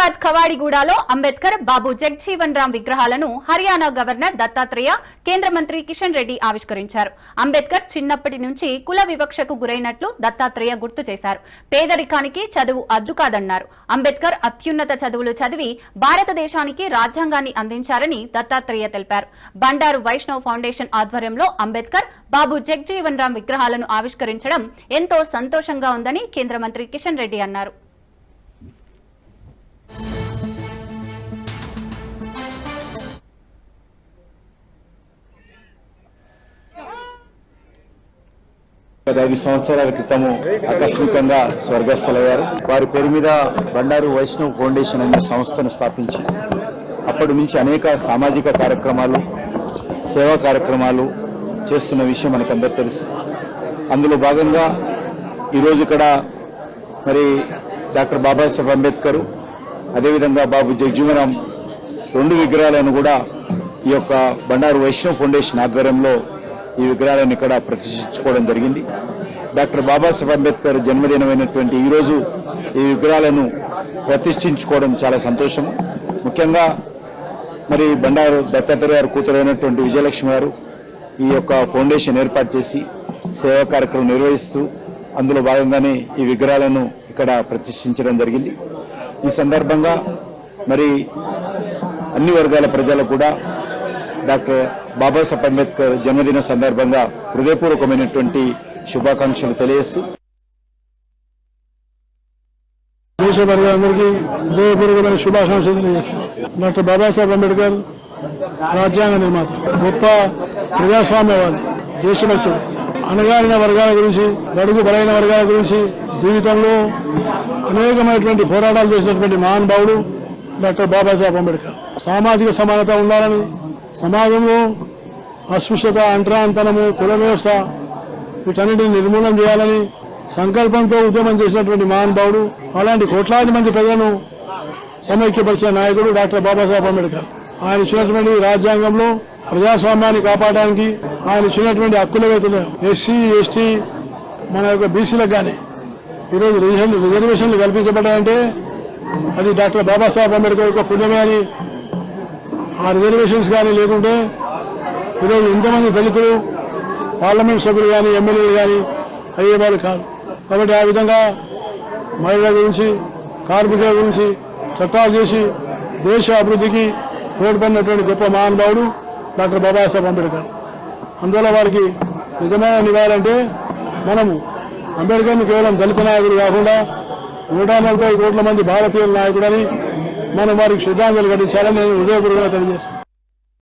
హైదరాబాద్ కవాడిగూడలో అంబేద్కర్, బాబు జగజీవన్ రామ్ విగ్రహాలను హర్యానా గవర్నర్ దత్తాత్రేయ, కేంద్ర మంత్రి కిషన్ రెడ్డి ఆవిష్కరించారు. అంబేద్కర్ చిన్నప్పటి నుంచి కుల వివక్షకు గురైనట్లు దత్తాత్రేయ గుర్తు చేశారు. పేదరికానికి చదువు అడ్డు కాదన్నారు. అంబేద్కర్ అత్యున్నత చదువులు చదివి భారతదేశానికి రాజ్యాంగాన్ని అందించారని దత్తాత్రేయ తెలిపారు. బండారు వైష్ణవ్ ఫౌండేషన్ ఆధ్వర్యంలో అంబేద్కర్, బాబు జగజీవన్ రామ్ విగ్రహాలను ఆవిష్కరించడం ఎంతో సంతోషంగా ఉందని కేంద్ర మంత్రి కిషన్ రెడ్డి అన్నారు. ఐదు సంవత్సరాల క్రితము ఆకస్మికంగా స్వర్గస్థులయ్యారు. వారి పేరు మీద బండారు వైష్ణవ్ ఫౌండేషన్ అనే సంస్థను స్థాపించి అప్పటి నుంచి అనేక సామాజిక కార్యక్రమాలు, సేవా కార్యక్రమాలు చేస్తున్న విషయం మనకందరూ తెలుసు. అందులో భాగంగా ఈరోజు ఇక్కడ మరి డాక్టర్ బాబాసాహెబ్ అంబేద్కర్, అదేవిధంగా బాబు జగజీవన్ రామ్ రెండు విగ్రహాలను కూడా ఈ యొక్క బండారు వైష్ణవ్ ఫౌండేషన్ ఆధ్వర్యంలో ఈ విగ్రహాలను ఇక్కడ ప్రతిష్ఠించుకోవడం జరిగింది. డాక్టర్ బాబాసాహెబ్ అంబేద్కర్ జన్మదినమైనటువంటి ఈరోజు ఈ విగ్రహాలను ప్రతిష్ఠించుకోవడం చాలా సంతోషం. ముఖ్యంగా మరి బండారు దత్తాత్రేయ గారు కూతురైనటువంటి విజయలక్ష్మి గారు ఈ యొక్క ఫౌండేషన్ ఏర్పాటు చేసి సేవా కార్యక్రమం నిర్వహిస్తూ అందులో భాగంగానే ఈ విగ్రహాలను ఇక్కడ ప్రతిష్ఠించడం జరిగింది. ఈ సందర్భంగా మరి అన్ని వర్గాల ప్రజలు కూడా డాక్టర్ బాబాసాహెబ్ అంబేద్కర్ జన్మదిన సందర్భంగా హృదయపూర్వకమైనటువంటి శుభాకాంక్షలు తెలియజేస్తూ దేశ వర్గాలందరికీ హృదయపూర్వకమైన శుభాకాంక్షలు తెలియజేస్తున్నాం. డాక్టర్ బాబాసాహెబ్ అంబేద్కర్ రాజ్యాంగ నిర్మాత, గొప్ప ప్రజాస్వామ్యవాది, దేశభక్తుడు, అణగారిన వర్గాల గురించి, బడుగు బలైన వర్గాల గురించి జీవితంలో అనేకమైనటువంటి పోరాటాలు చేసినటువంటి మహానుభావుడు డాక్టర్ బాబాసాహెబ్ అంబేద్కర్. సామాజిక సమానత ఉండాలని, సమాజంలో అస్పృశ్యత, అంటరాంతనము, కుల వ్యవస్థ వీటన్నిటిని నిర్మూలన చేయాలని సంకల్పంతో ఉద్యమం చేసినటువంటి మహానుభావుడు. అలాంటి కోట్లాది మంది ప్రజలను సమైక్యపరిచిన నాయకుడు డాక్టర్ బాబాసాహెబ్ అంబేద్కర్. ఆయన ఇచ్చినటువంటి రాజ్యాంగంలో ప్రజాస్వామ్యాన్ని కాపాడడానికి ఆయన ఇచ్చినటువంటి హక్కుల వేతలు ఎస్సీ, ఎస్టీ, మన యొక్క బీసీలకు కానీ ఈరోజు రిజర్వేషన్లు కల్పించబడ్డాయంటే అది డాక్టర్ బాబాసాహెబ్ అంబేద్కర్ యొక్క పుణ్యమే అని. ఆ రిజర్వేషన్స్ కానీ లేకుంటే ఈరోజు ఎంతమంది దళితులు పార్లమెంట్ సభ్యులు కానీ, ఎమ్మెల్యేలు కానీ అయ్యేవారు కాదు. కాబట్టి ఆ విధంగా మహిళల గురించి, కార్మికుల గురించి చట్టాలు చేసి దేశ అభివృద్ధికి తోడ్పడినటువంటి గొప్ప మహానుభావుడు డాక్టర్ బాబాసాహెబ్ అంబేద్కర్. అందువల్ల వారికి నిజమైన నివాళంటే మనము అంబేద్కర్ని కేవలం దళిత నాయకుడు కాకుండా 140 కోట్ల మంది భారతీయుల నాయకుడని మనం వారికి శ్రద్ధాంజలి ఘటించాలని నేను హృదయపూర్వకంగా తెలియజేస్తాను.